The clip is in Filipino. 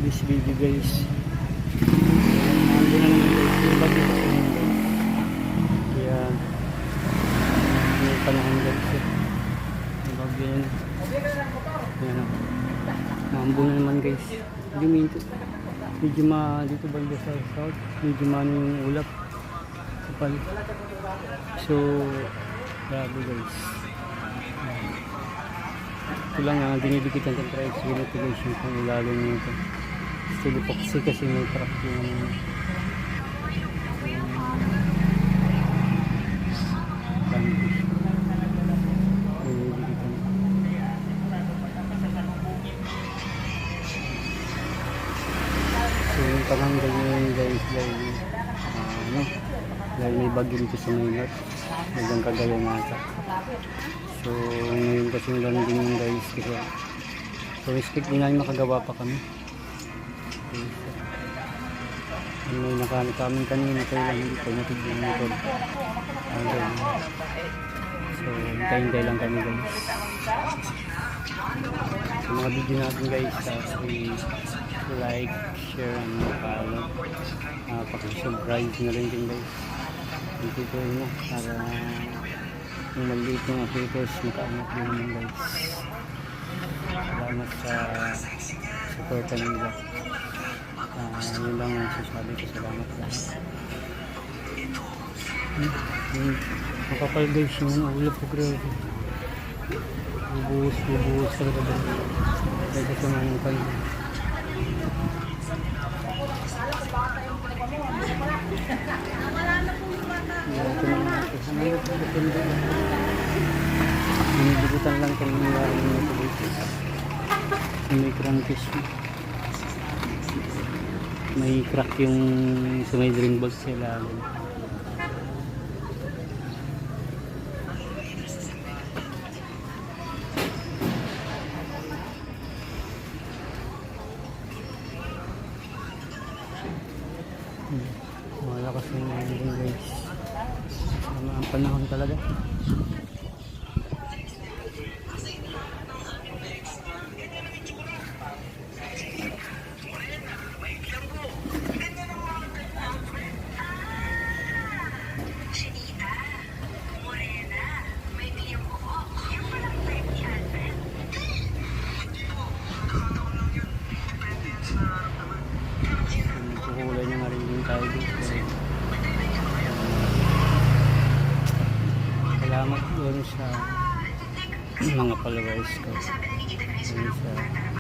this video guys. Nandun na naman guys, yung bagyo kasi yun guys. Kaya may panahon guys yung bagyo yun. Ayan o, maambo na naman guys. Medyo dito banda sa south, medyo maano yung ulap kapal. So grabe guys. Ito lang ang dinidikit ng temperature ventilation kung ilalim nito. Still epoxy kasi may crack yung so yung pananggal nyo yun guys dahil may bagyo dito sa Maynard hanggang Cagayan nata. So ngayon kasi yung landing yung guys kasi so expect din namin makagawa pa kami. May nakahanap kami kanina kaya lang hindi ko natigyan nito. So hintay lang kami guys. So mga video natin guys like, share, and follow. Paki-subscribe na rin din guys. Dito mo para yung maliit ng creators makaanap din naman guys. Salamat sa support nila. Yun lang ang sasabi ko, salamat lang. Makapal guys yung ulap ko grabe. Bubuhos talaga ba kaya sa mga kanina. Binibigutan lang kung nangyari nito dito. May crankcase mo. May crack yung sa may drain box sa ilalim. Malakas yung drain guys. Sama ang panahon talaga. Kulay niya nga rin yung tayo dito. Salamat doon sa mga followers ko. Doon sa